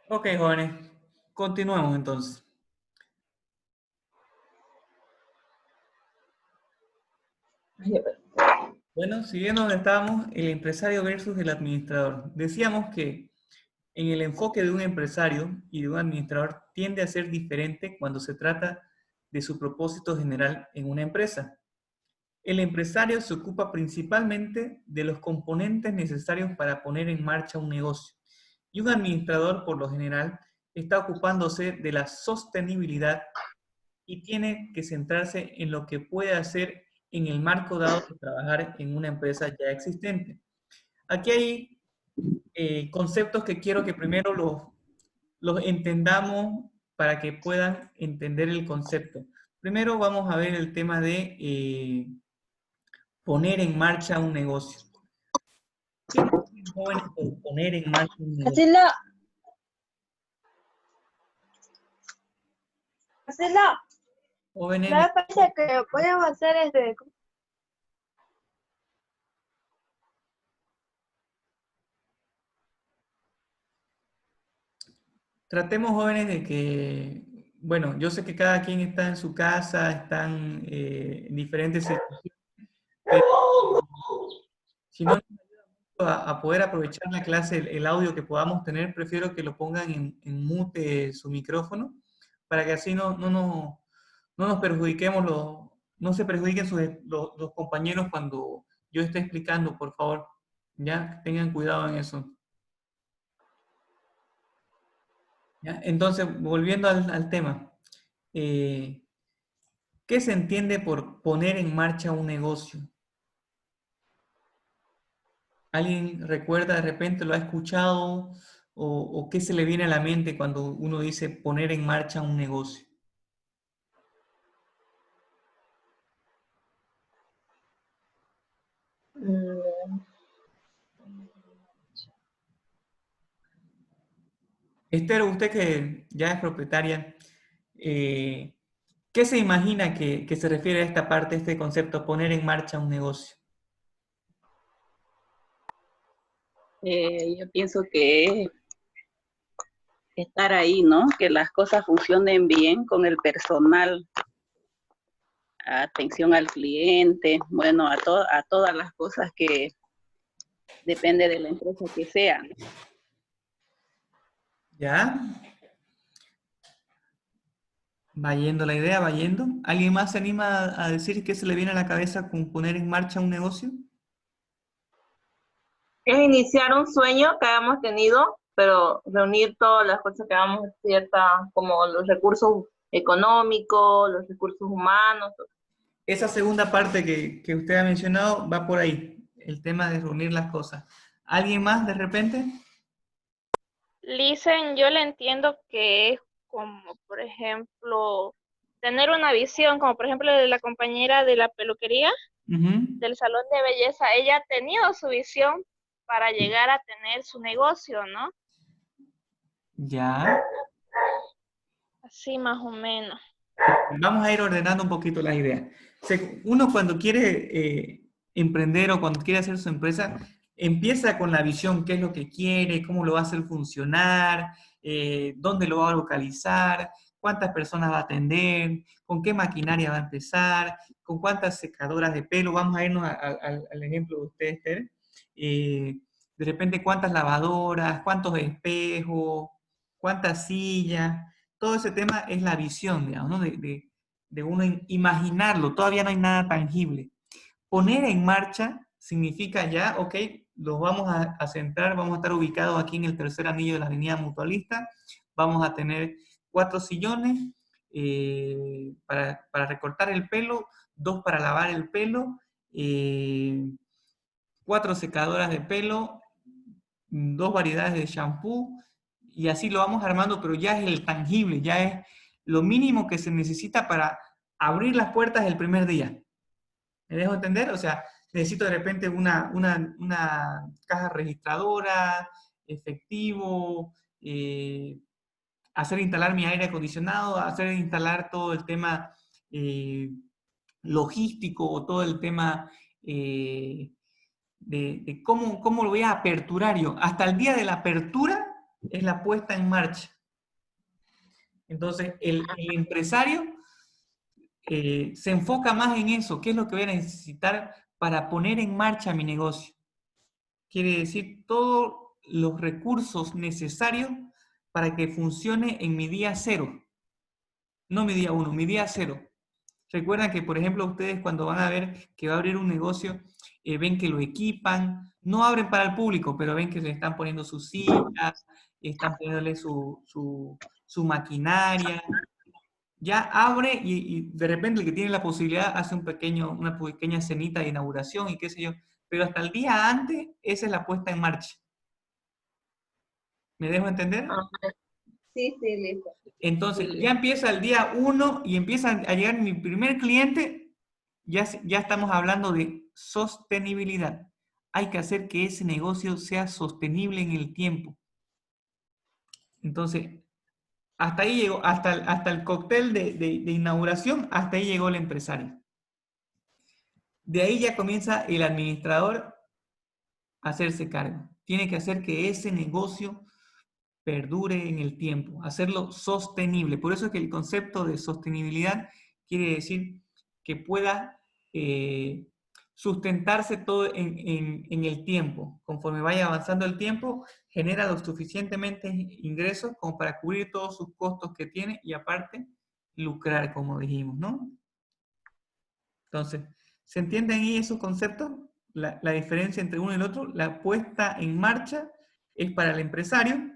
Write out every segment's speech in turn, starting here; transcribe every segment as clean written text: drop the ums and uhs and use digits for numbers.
Ok, jóvenes, continuemos entonces. Bueno, siguiendo donde estábamos, el empresario versus el administrador. Decíamos que en el enfoque de un empresario y de un administrador tiende a ser diferente cuando se trata de su propósito general en una empresa. El empresario se ocupa principalmente de los componentes necesarios para poner en marcha un negocio. Y un administrador, por lo general, está ocupándose de la sostenibilidad y tiene que centrarse en lo que puede hacer en el marco dado de trabajar en una empresa ya existente. Aquí hay conceptos que quiero que primero los entendamos para que puedan entender el concepto. Primero vamos a ver el tema de poner en marcha un negocio. ¿Qué entienden jóvenes por poner en marcha un negocio? Marcela, Marcela, Jóvenes, me parece que podemos hacer tratemos jóvenes de que, bueno, yo sé que cada quien está en su casa, están en diferentes situaciones, pero si no a poder aprovechar la clase, el audio que podamos tener, prefiero que lo pongan en mute su micrófono, para que así no nos perjudiquemos, no se perjudiquen los compañeros cuando yo esté explicando, por favor. Ya, tengan cuidado en eso. ¿Ya? Entonces, volviendo al tema, eh, ¿qué se entiende por poner en marcha un negocio? ¿Alguien recuerda de repente, lo ha escuchado o qué se le viene a la mente cuando uno dice poner en marcha un negocio? Esther, usted que ya es propietaria, eh, ¿qué se imagina que se refiere a esta parte, a este concepto, poner en marcha un negocio? Yo pienso que es estar ahí, ¿no? Que las cosas funcionen bien con el personal, atención al cliente, bueno, a todas las cosas que depende de la empresa que sea. ¿Ya? Va yendo la idea, va yendo. ¿Alguien más se anima a decir qué se le viene a la cabeza con poner en marcha un negocio? Es iniciar un sueño que habíamos tenido, pero reunir todas las cosas que habíamos cierta, como los recursos económicos, los recursos humanos. Esa segunda parte que usted ha mencionado va por ahí, el tema de reunir las cosas. ¿Alguien más de repente? Listen, yo le entiendo que es como, por ejemplo, tener una visión, como por ejemplo de la compañera de la peluquería, Ujú. del salón de belleza. Ella ha tenido su visión para llegar a tener su negocio, ¿no? Ya. Así más o menos. Vamos a ir ordenando un poquito las ideas. Uno cuando quiere emprender o cuando quiere hacer su empresa, empieza con la visión, qué es lo que quiere, cómo lo va a hacer funcionar, dónde lo va a localizar, cuántas personas va a atender, con qué maquinaria va a empezar, con cuántas secadoras de pelo. Vamos a irnos al ejemplo de usted, Esther. De repente, cuántas lavadoras, cuántos espejos, cuántas sillas. Todo ese tema es la visión, digamos, ¿no? De uno imaginarlo, todavía no hay nada tangible. Poner en marcha significa ya, ok, los vamos a centrar, vamos a estar ubicados aquí en el tercer anillo de la avenida Mutualista, vamos a tener 4 sillones para recortar el pelo, 2 para lavar el pelo, 4 secadoras de pelo, 2 variedades de shampoo, y así lo vamos armando, pero ya es el tangible, ya es lo mínimo que se necesita para abrir las puertas el primer día. ¿Me dejo entender? O sea, necesito de repente una caja registradora, efectivo, hacer instalar mi aire acondicionado, hacer instalar todo el tema eh, logístico o todo el tema de cómo lo voy a aperturar yo. Hasta el día de la apertura es la puesta en marcha. Entonces, el empresario se enfoca más en eso. ¿Qué es lo que voy a necesitar para poner en marcha mi negocio? Quiere decir todos los recursos necesarios para que funcione en mi día cero. No mi día 1, mi día 0. Recuerdan que, por ejemplo, ustedes cuando van a ver que va a abrir un negocio, ven que lo equipan, no abren para el público, pero ven que le están poniendo sus sillas, están poniéndole su maquinaria. Ya abre y de repente el que tiene la posibilidad hace una pequeña cenita de inauguración y qué sé yo. Pero hasta el día antes, esa es la puesta en marcha. ¿Me dejo entender? Ah, sí, sí, listo. Entonces, Sí. ya empieza el día 1 y empieza a llegar mi primer cliente, ya estamos hablando de sostenibilidad. Hay que hacer que ese negocio sea sostenible en el tiempo. Entonces, hasta ahí llegó, hasta el cóctel de inauguración, hasta ahí llegó el empresario. De ahí ya comienza el administrador a hacerse cargo. Tiene que hacer que ese negocio perdure en el tiempo, hacerlo sostenible. Por eso es que el concepto de sostenibilidad quiere decir que pueda sustentarse todo en el tiempo. Conforme vaya avanzando el tiempo, genera lo suficientemente ingresos como para cubrir todos sus costos que tiene y aparte lucrar, como dijimos, ¿no? Entonces, ¿se entienden ahí esos conceptos? La diferencia entre uno y el otro. La puesta en marcha es para el empresario,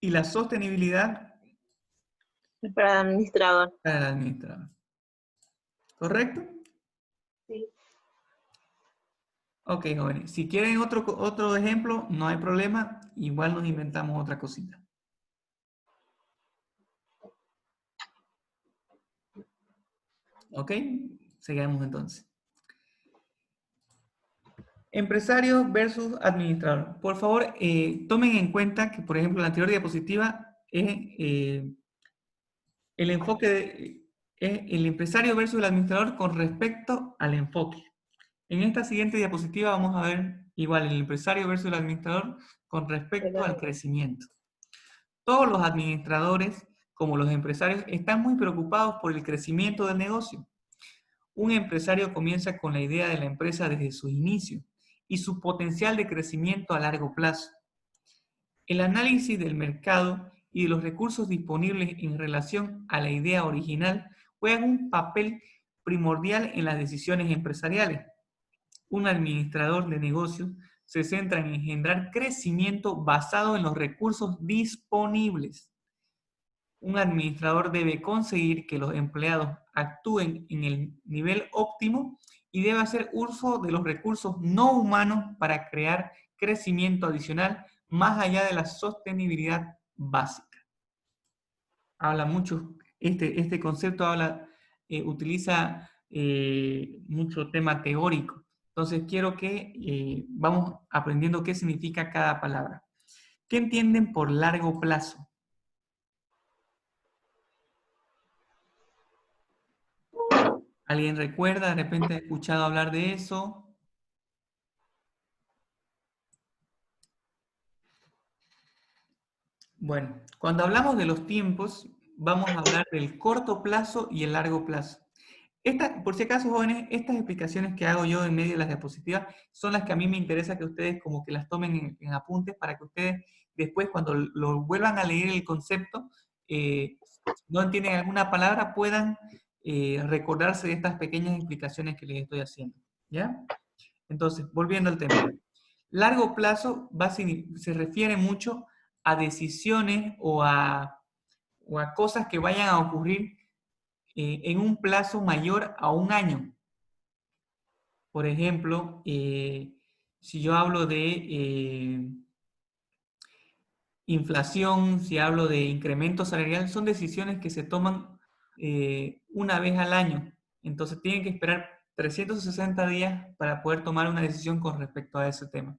y la sostenibilidad Para el administrador. para el administrador. ¿Correcto? Sí. Ok, jóvenes. Si quieren otro ejemplo, no hay problema. Igual nos inventamos otra cosita. Ok, sigamos entonces. Empresario versus administrador. Por favor, tomen en cuenta que, por ejemplo, en la anterior diapositiva es el enfoque es el empresario versus el administrador con respecto al enfoque. En esta siguiente diapositiva vamos a ver igual el empresario versus el administrador con respecto al crecimiento. Todos los administradores, como los empresarios, están muy preocupados por el crecimiento del negocio. Un empresario comienza con la idea de la empresa desde su inicio y su potencial de crecimiento a largo plazo. El análisis del mercado y de los recursos disponibles en relación a la idea original juegan un papel primordial en las decisiones empresariales. Un administrador de negocios se centra en engendrar crecimiento basado en los recursos disponibles. Un administrador debe conseguir que los empleados actúen en el nivel óptimo y debe hacer uso de los recursos no humanos para crear crecimiento adicional más allá de la sostenibilidad básica. Habla mucho, este concepto utiliza mucho tema teórico. Entonces quiero que vamos aprendiendo qué significa cada palabra. ¿Qué entienden por largo plazo? ¿Alguien recuerda? ¿De repente ha escuchado hablar de eso? Bueno, cuando hablamos de los tiempos, vamos a hablar del corto plazo y el largo plazo. Por si acaso, jóvenes, estas explicaciones que hago yo en medio de las diapositivas son las que a mí me interesa que ustedes como que las tomen en apuntes para que ustedes después, cuando lo vuelvan a leer el concepto, si no entienden alguna palabra, puedan recordarse de estas pequeñas explicaciones que les estoy haciendo. ¿Ya? Entonces, volviendo al tema. Largo plazo se refiere mucho a decisiones o a cosas que vayan a ocurrir en un plazo mayor a un año. Por ejemplo, si yo hablo de inflación, si hablo de incremento salarial, son decisiones que se toman una vez al año. Entonces tienen que esperar 360 días para poder tomar una decisión con respecto a ese tema.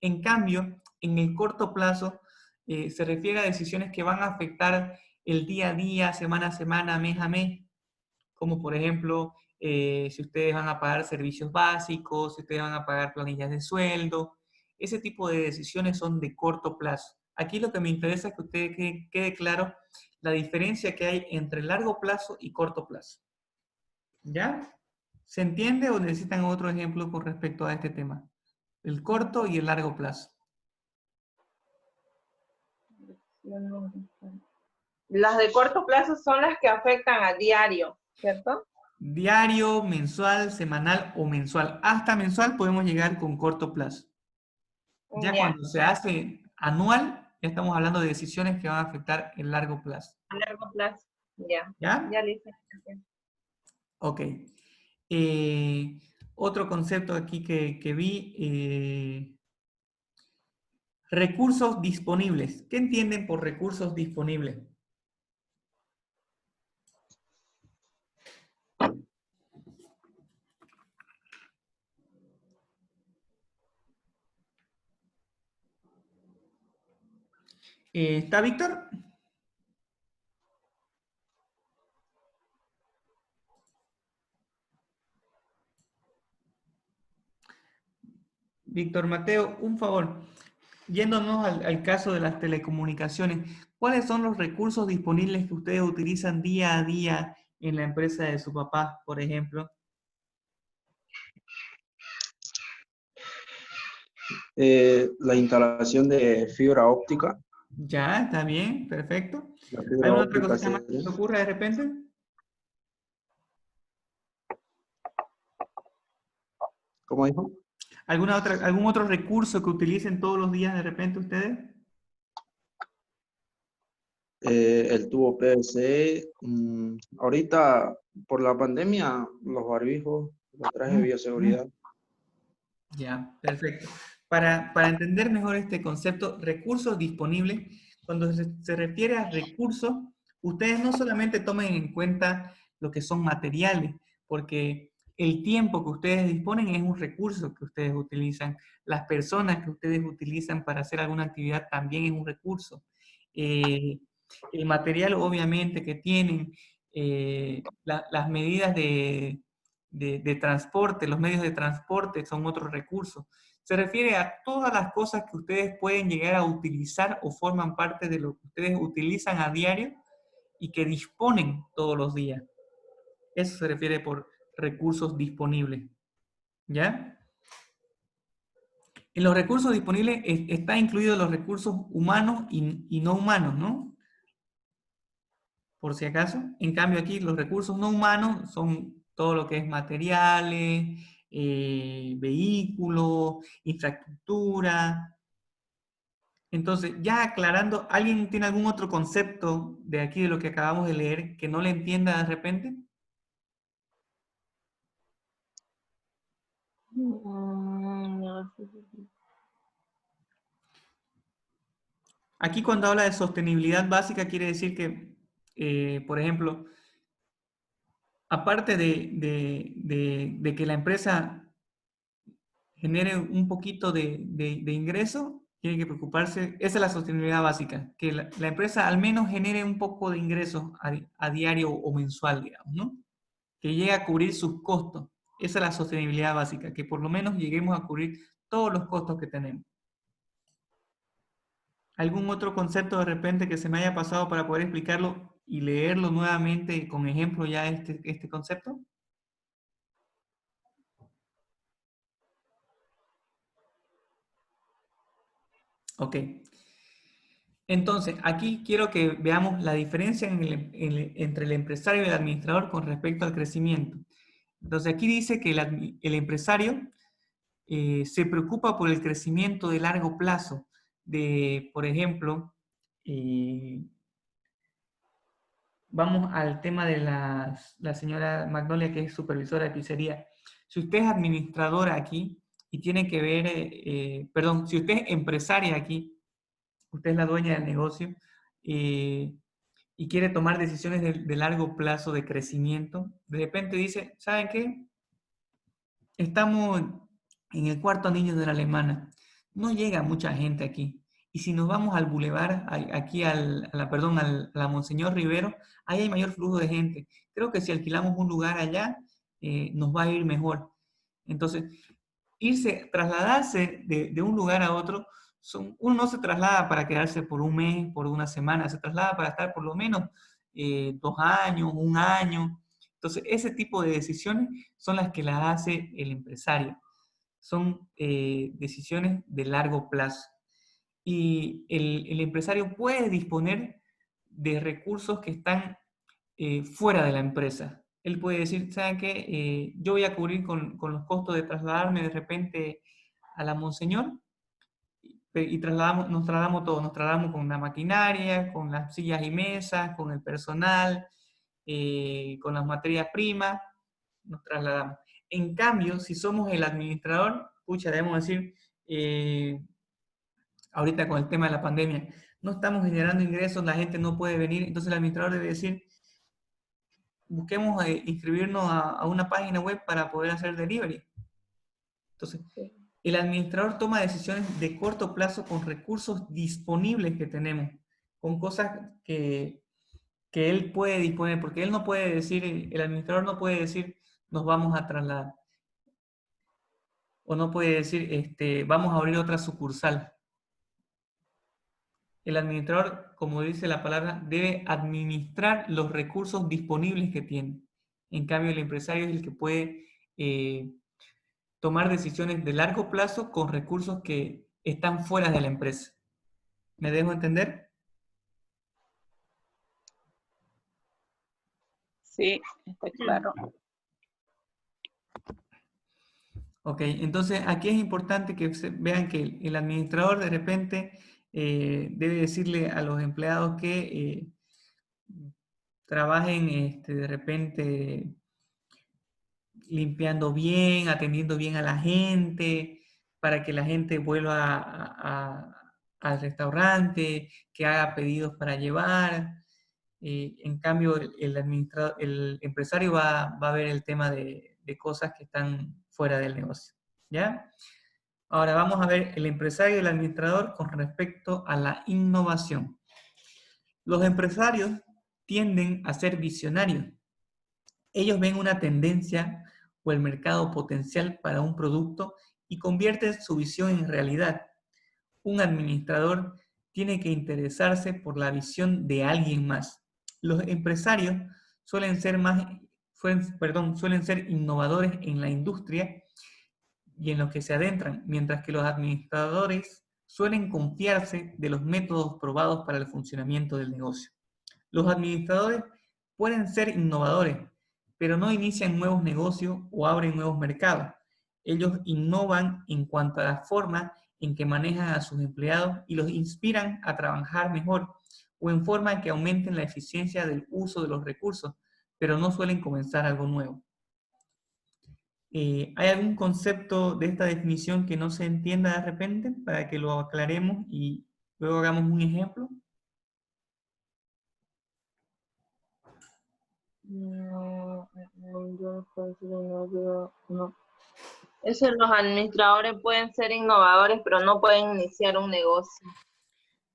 En cambio, en el corto plazo, se refiere a decisiones que van a afectar el día a día, semana a semana, mes a mes, como por ejemplo, si ustedes van a pagar servicios básicos, si ustedes van a pagar planillas de sueldo. Ese tipo de decisiones son de corto plazo. Aquí lo que me interesa es que usted quede claro la diferencia que hay entre largo plazo y corto plazo. ¿Ya? ¿Se entiende o necesitan otro ejemplo con respecto a este tema? El corto y el largo plazo. Las de corto plazo son las que afectan a diario, ¿cierto? Diario, mensual, semanal o mensual. Hasta mensual podemos llegar con corto plazo. Ya Ya, cuando se hace anual, ya estamos hablando de decisiones que van a afectar el largo plazo. a largo plazo. Ya, ¿Ya? ya listo. Ok. Otro concepto aquí que vi, recursos disponibles. ¿Qué entienden por recursos disponibles? ¿Está Víctor? Víctor Mateo, un favor. Yéndonos al caso de las telecomunicaciones, ¿cuáles son los recursos disponibles que ustedes utilizan día a día en la empresa de su papá, por ejemplo? La instalación de fibra óptica. Ya, está bien, perfecto. La fibra ¿Alguna otra óptica cosita más que se te ocurra de repente? ¿Cómo dijo? ¿Algún otro recurso que utilicen todos los días de repente ustedes? El tubo PVC. Ahorita, por la pandemia, los barbijos, los trajes de bioseguridad. Ya, perfecto. Para entender mejor este concepto, recursos disponibles, cuando se refiere a recursos, ustedes no solamente tomen en cuenta lo que son materiales, porque el tiempo que ustedes disponen es un recurso que ustedes utilizan, las personas que ustedes utilizan para hacer alguna actividad también es un recurso. El material obviamente que tienen, las medidas de transporte, los medios de transporte son otro recurso. Se refiere a todas las cosas que ustedes pueden llegar a utilizar o forman parte de lo que ustedes utilizan a diario y que disponen todos los días. Eso se refiere por recursos disponibles. ¿Ya? En los recursos disponibles está incluidos los recursos humanos y no humanos, ¿no? Por si acaso. En cambio aquí los recursos no humanos son todo lo que es materiales, vehículos, infraestructura. Entonces, ya aclarando, ¿alguien tiene algún otro concepto de aquí de lo que acabamos de leer que no le entienda de repente? Aquí cuando habla de sostenibilidad básica quiere decir que, por ejemplo, aparte de que la empresa genere un poquito de ingreso, tiene que preocuparse, esa es la sostenibilidad básica, que la empresa al menos genere un poco de ingresos a diario o mensual, digamos, ¿no? Que llegue a cubrir sus costos. Esa es la sostenibilidad básica, que por lo menos lleguemos a cubrir todos los costos que tenemos. ¿Algún otro concepto de repente que se me haya pasado para poder explicarlo y leerlo nuevamente con ejemplo ya este concepto? Ok. Entonces, aquí quiero que veamos la diferencia entre el empresario y el administrador con respecto al crecimiento. Entonces, aquí dice que el empresario se preocupa por el crecimiento de largo plazo, por ejemplo, vamos al tema de la señora Magnolia, que es supervisora de pizzería. Si usted es administradora aquí y tiene que ver, perdón, si usted es empresaria aquí, usted es la dueña del negocio y quiere tomar decisiones de largo plazo de crecimiento, de repente dice, ¿saben qué? Estamos en el cuarto anillo de la alemana. No llega mucha gente aquí. Y si nos vamos al bulevar, aquí a la Monseñor Rivero, ahí hay mayor flujo de gente. Creo que si alquilamos un lugar allá, nos va a ir mejor. Entonces, trasladarse de un lugar a otro uno no se traslada para quedarse por un mes, por una semana, se traslada para estar por lo menos 2 años, 1 año. Entonces, ese tipo de decisiones son las que las hace el empresario. Son decisiones de largo plazo. Y el empresario puede disponer de recursos que están fuera de la empresa. Él puede decir, ¿saben qué? Yo voy a cubrir con los costos de trasladarme de repente a la Monseñor y nos trasladamos todos, nos trasladamos con la maquinaria, con las sillas y mesas, con el personal, con las materias primas, nos trasladamos. En cambio, si somos el administrador, pucha, debemos decir, ahorita con el tema de la pandemia, no estamos generando ingresos, la gente no puede venir, entonces el administrador debe decir, busquemos inscribirnos a una página web para poder hacer delivery. Entonces, el administrador toma decisiones de corto plazo con recursos disponibles que tenemos, con cosas que él puede disponer, porque él no puede decir, el administrador no puede decir, nos vamos a trasladar. O no puede decir, vamos a abrir otra sucursal. El administrador, como dice la palabra, debe administrar los recursos disponibles que tiene. En cambio, el empresario es el que puede tomar decisiones de largo plazo con recursos que están fuera de la empresa. ¿Me dejo entender? Sí, está claro. Ok, entonces aquí es importante que vean que el administrador de repente debe decirle a los empleados que trabajen de repente limpiando bien, atendiendo bien a la gente, para que la gente vuelva al restaurante, que haga pedidos para llevar. En cambio, el empresario va a ver el tema de cosas que están fuera del negocio. ¿Ya? Ahora vamos a ver el empresario y el administrador con respecto a la innovación. Los empresarios tienden a ser visionarios. Ellos ven una tendencia o el mercado potencial para un producto y convierten su visión en realidad. Un administrador tiene que interesarse por la visión de alguien más. Los empresarios suelen ser innovadores en la industria y en los que se adentran, mientras que los administradores suelen confiarse de los métodos probados para el funcionamiento del negocio. Los administradores pueden ser innovadores, pero no inician nuevos negocios o abren nuevos mercados. Ellos innovan en cuanto a la forma en que manejan a sus empleados y los inspiran a trabajar mejor o en forma que aumenten la eficiencia del uso de los recursos, pero no suelen comenzar algo nuevo. ¿Hay algún concepto de esta definición que no se entienda de repente para que lo aclaremos y luego hagamos un ejemplo? No, yo no puedo decir no. Eso, los administradores pueden ser innovadores, pero no pueden iniciar un negocio.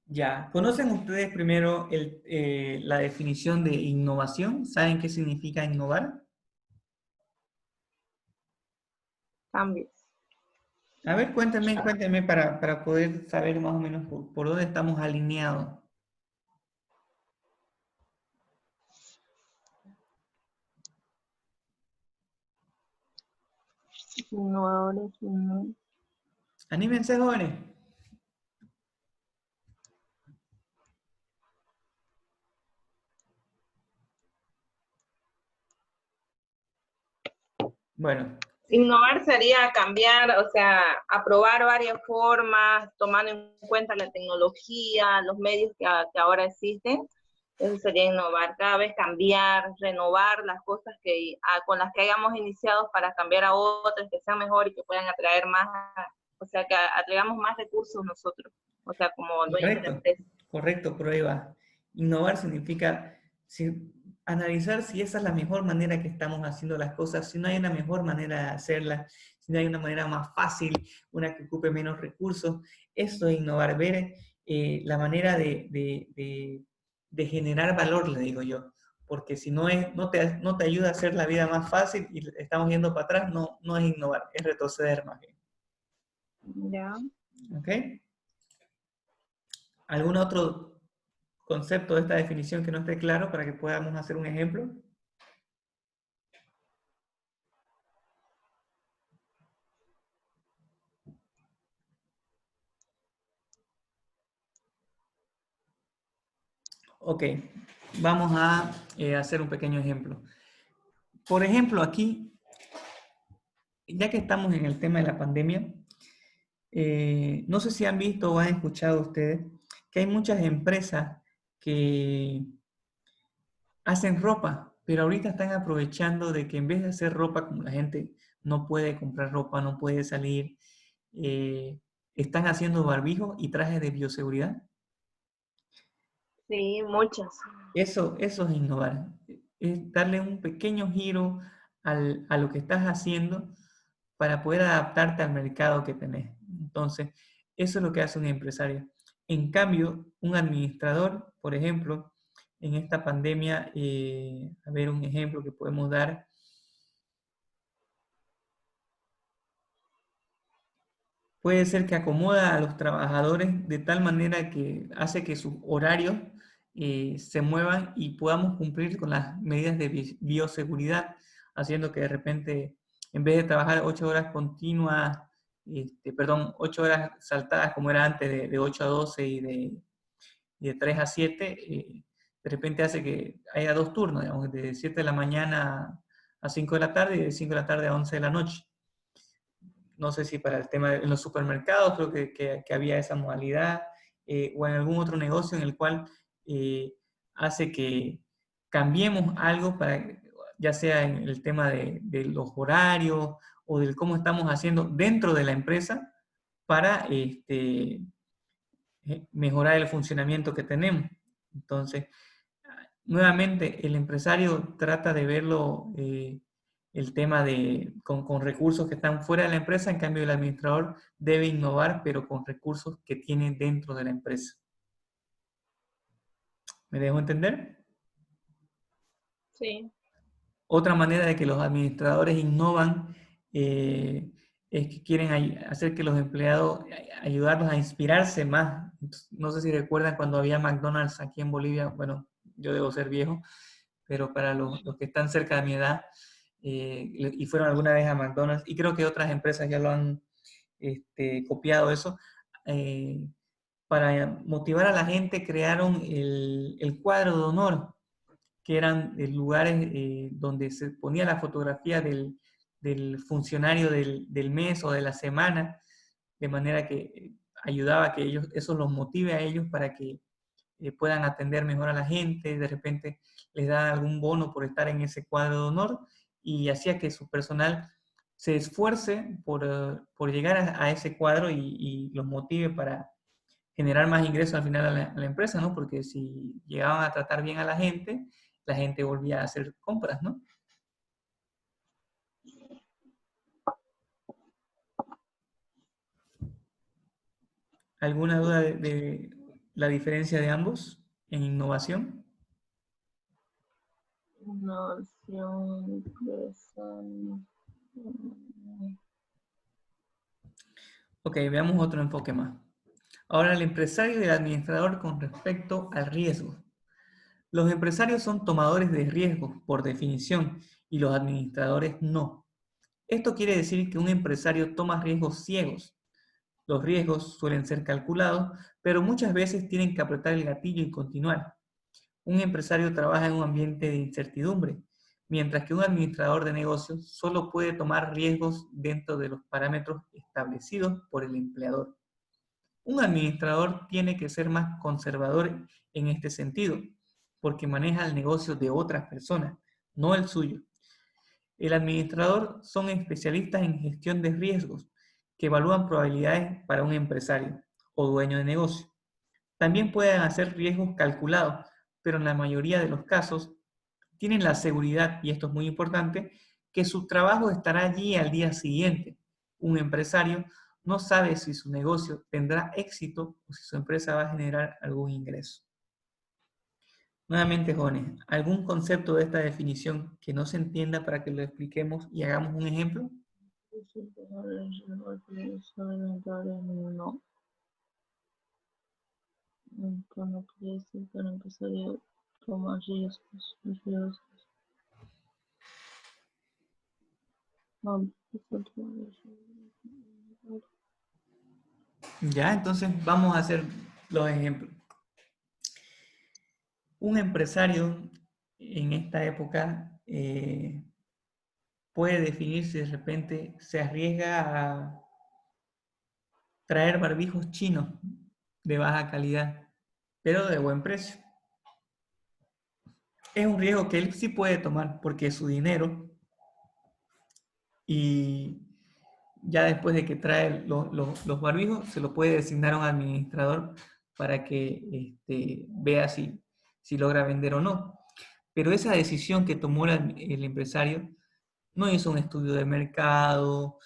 Ya, ¿conocen ustedes primero la definición de innovación? ¿Saben qué significa innovar? Cambios. A ver, cuéntenme para poder saber más o menos por dónde estamos alineados. Innovadores, Anímense, jóvenes. Bueno. Innovar sería cambiar, o sea, aprobar varias formas, tomando en cuenta la tecnología, los medios que ahora existen. Eso sería innovar, cada vez cambiar, renovar las cosas con las que hayamos iniciado para cambiar a otras que sean mejor y que puedan atraer más, o sea, que atraigamos más recursos nosotros, o sea, como dueños de la empresa. Correcto, por ahí va. Innovar significa analizar si esa es la mejor manera que estamos haciendo las cosas, si no hay una mejor manera de hacerlas, si no hay una manera más fácil, una que ocupe menos recursos. Eso es innovar, ver la manera de generar valor, le digo yo. Porque si no te ayuda a hacer la vida más fácil y estamos yendo para atrás, no es innovar, es retroceder más bien. Ya. ¿Ok? ¿Algún otro concepto de esta definición que no esté claro para que podamos hacer un ejemplo? Ok, vamos a hacer un pequeño ejemplo. Por ejemplo, aquí, ya que estamos en el tema de la pandemia, no sé si han visto o han escuchado ustedes que hay muchas empresas que hacen ropa, pero ahorita están aprovechando de que en vez de hacer ropa, como la gente no puede comprar ropa, no puede salir, están haciendo barbijos y trajes de bioseguridad. Sí, muchas. Eso es innovar, es darle un pequeño giro a lo que estás haciendo para poder adaptarte al mercado que tenés. Entonces, eso es lo que hace un empresario. En cambio, un administrador, por ejemplo, en esta pandemia, a ver un ejemplo que podemos dar, puede ser que acomoda a los trabajadores de tal manera que hace que sus horarios se muevan y podamos cumplir con las medidas de bioseguridad, haciendo que de repente, en vez de trabajar 8 horas continuas, 8 horas saltadas como era antes de 8 a 12 y de 3 a 7, de repente hace que haya 2 turnos, digamos, de 7 de la mañana a 5 de la tarde y de 5 de la tarde a 11 de la noche. No sé si para el tema de en los supermercados, creo que había esa modalidad, o en algún otro negocio en el cual hace que cambiemos algo para, ya sea en el tema de los horarios o del cómo estamos haciendo dentro de la empresa para mejorar el funcionamiento que tenemos. Entonces, nuevamente, el empresario trata de verlo el tema con recursos que están fuera de la empresa, en cambio el administrador debe innovar, pero con recursos que tiene dentro de la empresa. ¿Me dejo entender? Sí. Otra manera de que los administradores innovan es que quieren hacer que los empleados, ayudarlos a inspirarse más. No sé si recuerdan cuando había McDonald's aquí en Bolivia, bueno, yo debo ser viejo, pero para los que están cerca de mi edad y fueron alguna vez a McDonald's, y creo que otras empresas ya lo han copiado eso, para motivar a la gente crearon el cuadro de honor, que eran lugares donde se ponía la fotografía del funcionario del mes o de la semana, de manera que ayudaba a que eso los motive a ellos para que puedan atender mejor a la gente, de repente les da algún bono por estar en ese cuadro de honor y hacía que su personal se esfuerce por llegar a ese cuadro y los motive para generar más ingresos al final a la empresa, ¿no? Porque si llegaban a tratar bien a la gente volvía a hacer compras, ¿no? ¿Alguna duda de la diferencia de ambos en innovación? Innovación, Ok, veamos otro enfoque más. Ahora, el empresario y el administrador con respecto al riesgo. Los empresarios son tomadores de riesgos, por definición, y los administradores no. Esto quiere decir que un empresario toma riesgos ciegos. Los riesgos suelen ser calculados, pero muchas veces tienen que apretar el gatillo y continuar. Un empresario trabaja en un ambiente de incertidumbre, mientras que un administrador de negocios solo puede tomar riesgos dentro de los parámetros establecidos por el empleador. Un administrador tiene que ser más conservador en este sentido, porque maneja el negocio de otras personas, no el suyo. El administrador son especialistas en gestión de riesgos, que evalúan probabilidades para un empresario o dueño de negocio. También pueden hacer riesgos calculados, pero en la mayoría de los casos tienen la seguridad, y esto es muy importante, que su trabajo estará allí al día siguiente. Un empresario no sabe si su negocio tendrá éxito o si su empresa va a generar algún ingreso. Nuevamente, jóvenes, ¿algún concepto de esta definición que no se entienda para que lo expliquemos y hagamos un ejemplo? no. Para crecer, para empezar a tomar riesgos. Ya, entonces vamos a hacer los ejemplos. Un empresario en esta época puede definir si de repente se arriesga a traer barbijos chinos de baja calidad, pero de buen precio. Es un riesgo que él sí puede tomar porque es su dinero y ya después de que trae los barbijos se lo puede designar a un administrador para que vea si logra vender o no. Pero esa decisión que tomó el empresario no hizo un estudio de mercado,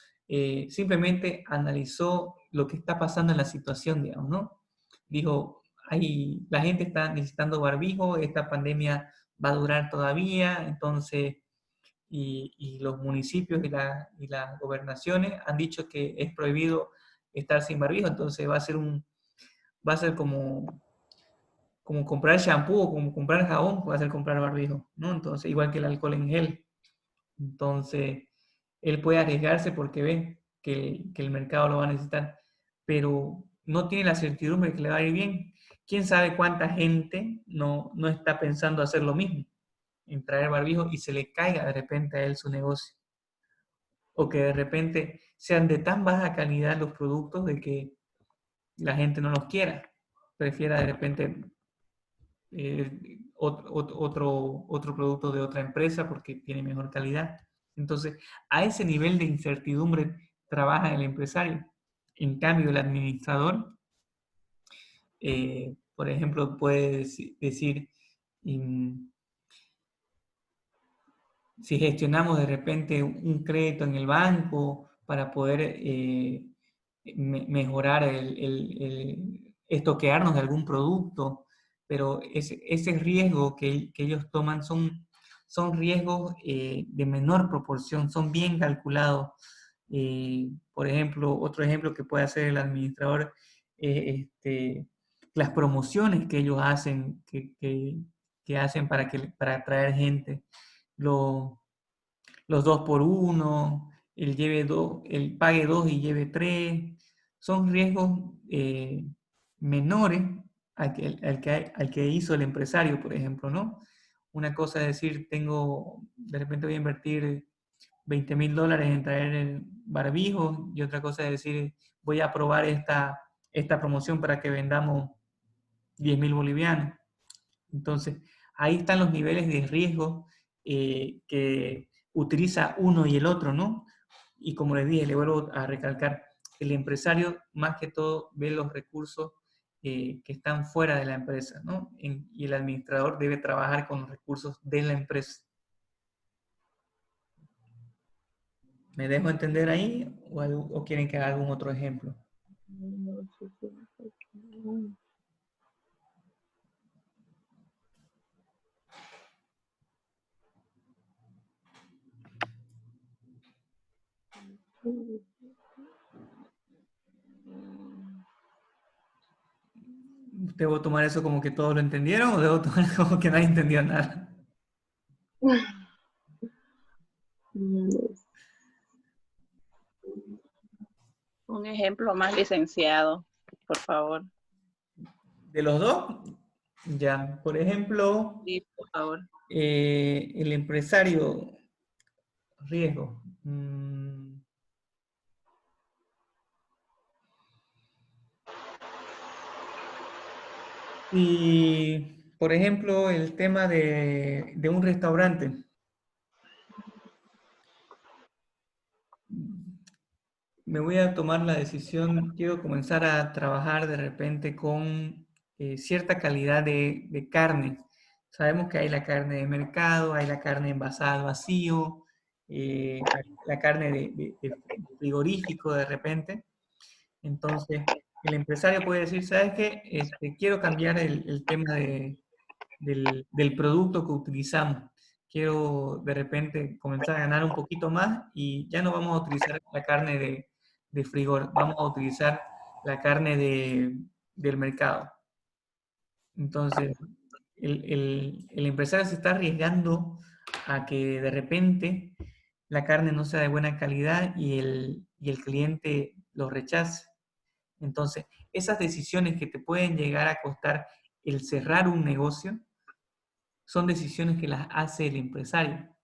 simplemente analizó lo que está pasando en la situación, digamos, ¿no? Dijo, la gente está necesitando barbijo, esta pandemia va a durar todavía, entonces, y los municipios y las gobernaciones han dicho que es prohibido estar sin barbijo, entonces va a ser como comprar shampoo o como comprar jabón, va a ser comprar barbijo, ¿no? Entonces, igual que el alcohol en gel. Entonces, él puede arriesgarse porque ve que el mercado lo va a necesitar, pero no tiene la certidumbre de que le va a ir bien. ¿Quién sabe cuánta gente no está pensando hacer lo mismo, en traer barbijo y se le caiga de repente a él su negocio? O que de repente sean de tan baja calidad los productos de que la gente no los quiera. Prefiera de repente otro producto de otra empresa porque tiene mejor calidad. Entonces, a ese nivel de incertidumbre trabaja el empresario. En cambio, el administrador, por ejemplo, puede decir, si gestionamos de repente un crédito en el banco para poder mejorar estoquearnos de algún producto, pero ese riesgo que ellos toman son riesgos de menor proporción, son bien calculados. Por ejemplo, otro ejemplo que puede hacer el administrador es las promociones que ellos hacen, que hacen para atraer gente. Los 2 por 1, el pague 2 y lleve 3, son riesgos menores al que hizo el empresario, por ejemplo, ¿no? Una cosa es decir, de repente voy a invertir $20,000 en traer el barbijo, y otra cosa es decir, voy a aprobar esta promoción para que vendamos 10,000 bolivianos. Entonces, ahí están los niveles de riesgo que utiliza uno y el otro, ¿no? Y como les dije, le vuelvo a recalcar, el empresario más que todo ve los recursos que están fuera de la empresa, ¿no? Y el administrador debe trabajar con los recursos de la empresa. ¿Me dejo entender ahí o quieren que haga algún otro ejemplo? ¿Debo tomar eso como que todos lo entendieron o debo tomar como que nadie entendió nada? Un ejemplo más licenciado, por favor. ¿De los dos? Ya, por ejemplo, Sí, por favor. el empresario, riesgo. Y, por ejemplo, el tema de un restaurante. Me voy a tomar la decisión, quiero comenzar a trabajar de repente con cierta calidad de carne. Sabemos que hay la carne de mercado, hay la carne envasada al vacío, la carne de frigorífico de repente. Entonces, el empresario puede decir, ¿sabes qué? Quiero cambiar el tema del producto que utilizamos. Quiero de repente comenzar a ganar un poquito más y ya no vamos a utilizar la carne de frigor, vamos a utilizar la carne del mercado. Entonces, el empresario se está arriesgando a que de repente la carne no sea de buena calidad y el cliente lo rechace. Entonces, esas decisiones que te pueden llegar a costar el cerrar un negocio son decisiones que las hace el empresario.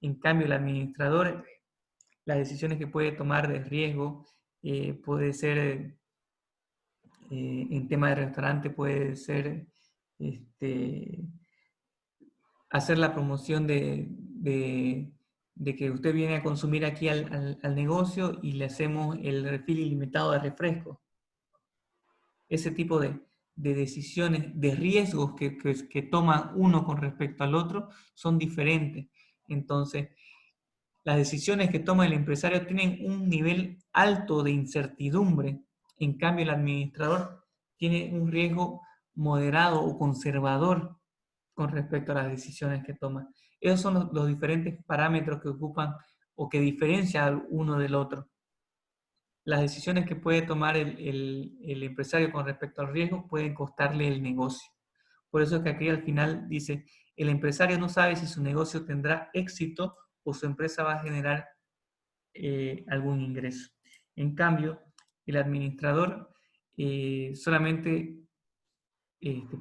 En cambio, el administrador, las decisiones que puede tomar de riesgo, puede ser, en tema de restaurante, puede ser hacer la promoción de que usted viene a consumir aquí al negocio y le hacemos el refill ilimitado de refresco. Ese tipo de decisiones, de riesgos que toma uno con respecto al otro son diferentes. Entonces, las decisiones que toma el empresario tienen un nivel alto de incertidumbre. En cambio, el administrador tiene un riesgo moderado o conservador con respecto a las decisiones que toma. Esos son los diferentes parámetros que ocupan o que diferencian uno del otro. Las decisiones que puede tomar el empresario con respecto al riesgo pueden costarle el negocio. Por eso es que aquí al final dice, el empresario no sabe si su negocio tendrá éxito o su empresa va a generar algún ingreso. En cambio, el administrador solamente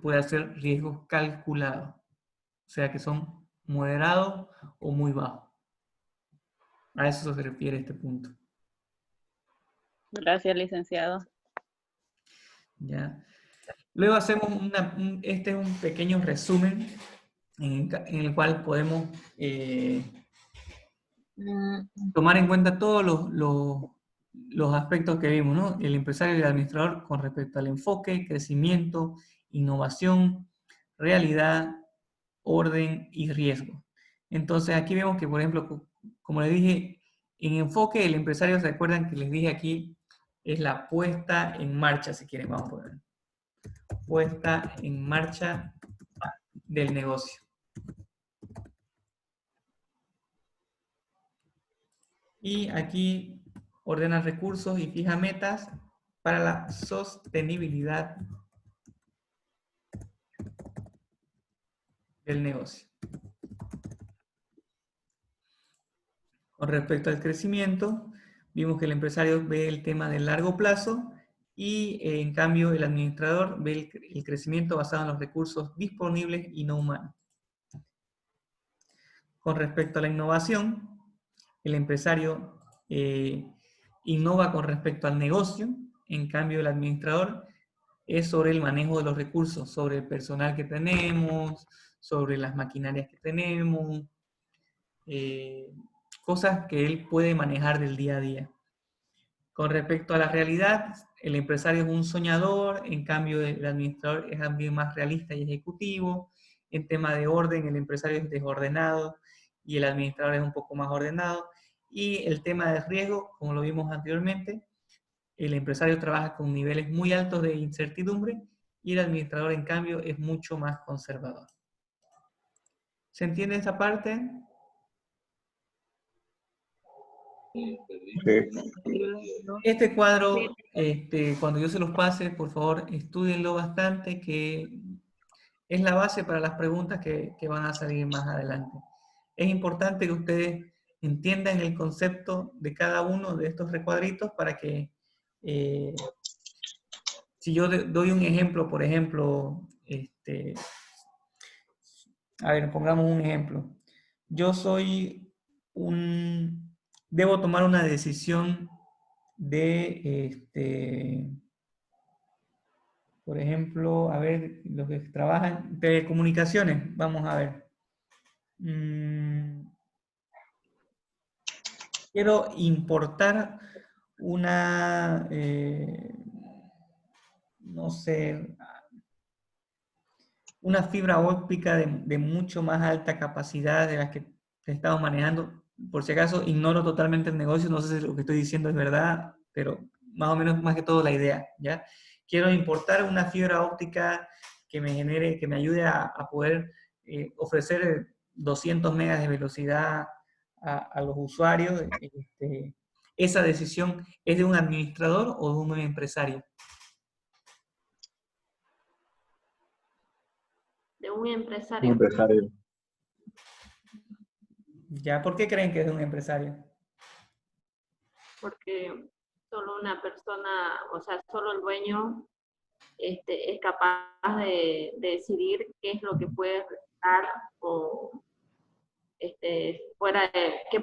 puede hacer riesgos calculados, o sea que son moderados o muy bajos. A eso se refiere este punto. Gracias, licenciado. ¿Ya? Luego hacemos este es un pequeño resumen en el cual podemos tomar en cuenta todos los aspectos que vimos, ¿no? El empresario y el administrador con respecto al enfoque, crecimiento, innovación, realidad, orden y riesgo. Entonces aquí vemos que, por ejemplo, como les dije, en enfoque el empresario, ¿se acuerdan que les dije aquí? Es la puesta en marcha, si quieren, vamos a poner. Puesta en marcha del negocio. Y aquí ordena recursos y fija metas para la sostenibilidad del negocio. Con respecto al crecimiento, vimos que el empresario ve el tema del largo plazo y en cambio el administrador ve el crecimiento basado en los recursos disponibles y no humanos. Con respecto a la innovación, el empresario innova con respecto al negocio, en cambio el administrador es sobre el manejo de los recursos, sobre el personal que tenemos, sobre las maquinarias que tenemos, cosas que él puede manejar del día a día. Con respecto a la realidad, el empresario es un soñador, en cambio el administrador es también más realista y ejecutivo. En tema de orden, el empresario es desordenado y el administrador es un poco más ordenado. Y el tema de riesgo, como lo vimos anteriormente, el empresario trabaja con niveles muy altos de incertidumbre y el administrador, en cambio, es mucho más conservador. ¿Se entiende esa parte? Sí. Este cuadro, cuando yo se los pase, por favor, estúdienlo bastante, que es la base para las preguntas que van a salir más adelante. Es importante que ustedes entiendan el concepto de cada uno de estos recuadritos para que, si yo doy un ejemplo, por ejemplo, a ver, pongamos un ejemplo. Yo debo tomar una decisión de, por ejemplo, a ver, los que trabajan en telecomunicaciones, vamos a ver. Quiero importar una, no sé, una fibra óptica de mucho más alta capacidad de la que estamos manejando. Por si acaso, ignoro totalmente el negocio, no sé si lo que estoy diciendo es verdad, pero más o menos, más que todo, la idea, ¿ya? Quiero importar una fibra óptica que me genere, que me ayude a poder ofrecer 200 megas de velocidad a los usuarios. ¿Esa decisión es de un administrador o de un empresario? un Un empresario, empresario. ¿Ya? ¿Por qué creen que es un empresario? porque solo una persona, o sea, solo el dueño es capaz de decidir qué es lo que puede dar o qué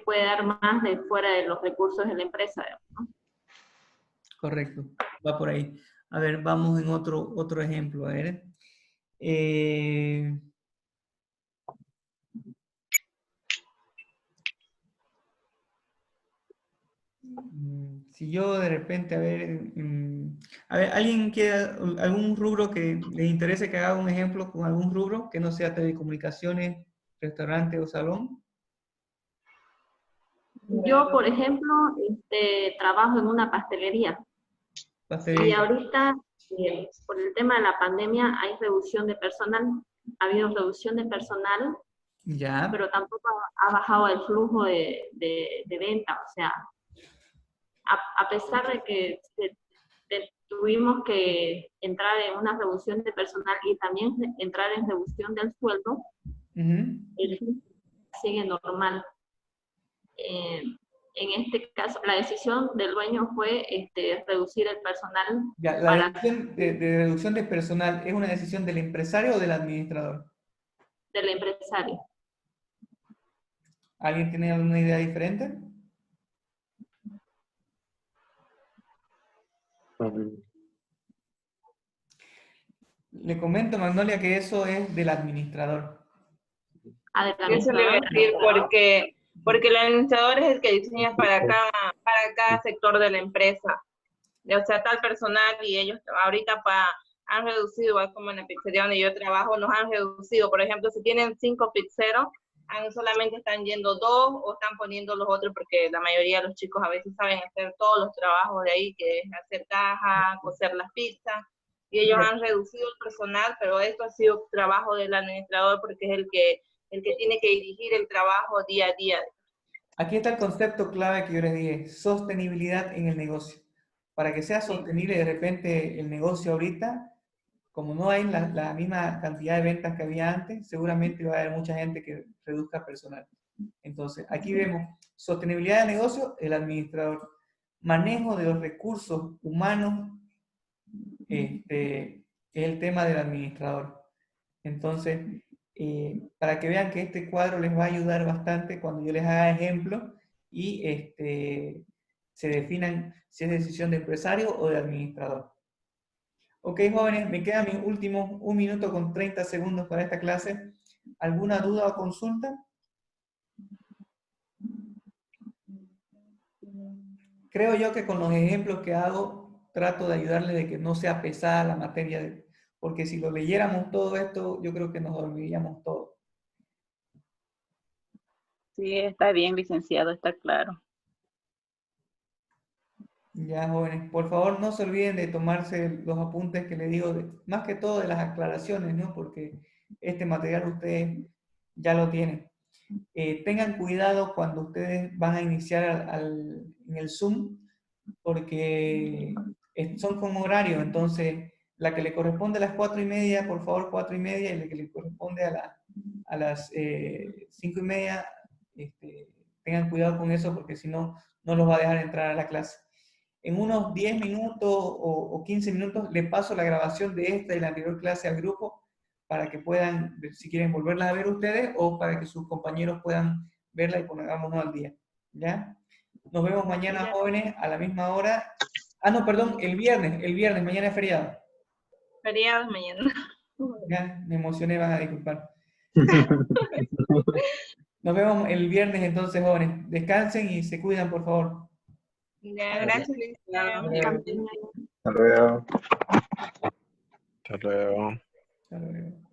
puede dar más de fuera de los recursos de la empresa, ¿no? Correcto, va por ahí. A ver, vamos en otro ejemplo. A ver. Eh, si yo de repente, a ver, ¿alguien quiere algún rubro que les interese que haga un ejemplo con algún rubro que no sea telecomunicaciones, restaurante o salón? Yo, por ejemplo, trabajo en una pastelería y Pastelería. ahorita, por el tema de la pandemia, hay reducción de personal, ha habido reducción de personal, Ya. pero tampoco ha bajado el flujo de venta, o sea, a pesar de que tuvimos que entrar en una reducción de personal y también entrar en reducción del sueldo, Ujú. el flujo sigue normal. En este caso, la decisión del dueño fue reducir el personal Ya, la para decisión de reducción de personal, ¿es una decisión del empresario o del administrador? del empresario. ¿Alguien tiene alguna idea diferente? Le comento, Magnolia, que eso es del administrador. Eso le iba a decir porque el administrador es el que diseña para cada sector de la empresa. O sea, tal personal y ellos ahorita han reducido, igual como en la pizzería donde yo trabajo, nos han reducido. Por ejemplo, si tienen 5 pizzeros, solamente están yendo 2 o están poniendo los otros porque la mayoría de los chicos a veces saben hacer todos los trabajos de ahí, que es hacer caja, cocer las pizzas. Y ellos han reducido el personal, pero esto ha sido trabajo del administrador porque es el que tiene que dirigir el trabajo día a día. Aquí está el concepto clave que yo les dije, sostenibilidad en el negocio. Para que sea sostenible de repente el negocio ahorita, como no hay la misma cantidad de ventas que había antes, seguramente va a haber mucha gente que reduzca personal. Entonces, aquí vemos sostenibilidad del negocio, el administrador. Manejo de los recursos humanos, es el tema del administrador. Entonces, para que vean que este cuadro les va a ayudar bastante cuando yo les haga ejemplos y se definan si es decisión de empresario o de administrador. Ok, jóvenes, me quedan mis últimos 1 minuto con 30 segundos para esta clase. ¿Alguna duda o consulta? Creo yo que con los ejemplos que hago, trato de ayudarles de que no sea pesada la materia, porque si lo leyéramos todo esto, yo creo que nos dormiríamos todos. Sí, está bien, licenciado, está claro. Ya, jóvenes, por favor no se olviden de tomarse los apuntes que les digo, más que todo de las aclaraciones, ¿no? Porque este material ustedes ya lo tienen. Tengan cuidado cuando ustedes van a iniciar en el Zoom, porque son con horario, entonces la que le corresponde a las 4:30, por favor 4:30, y la que le corresponde a las 5:30, tengan cuidado con eso, porque si no, no los va a dejar entrar a la clase. En unos 10 minutos o 15 minutos le paso la grabación de esta y la anterior clase al grupo para que puedan, si quieren volverlas a ver ustedes o para que sus compañeros puedan verla y pongámonos al día. ¿Ya? Nos vemos mañana, jóvenes, a la misma hora. Ah, no, perdón, el viernes, mañana es feriado. Feriado mañana. Ya, me emocioné, van a disculpar. Nos vemos el viernes entonces, jóvenes. Descansen y se cuidan, por favor. Ya, gracias, licenciado. Hasta luego. Hasta luego. Hasta luego.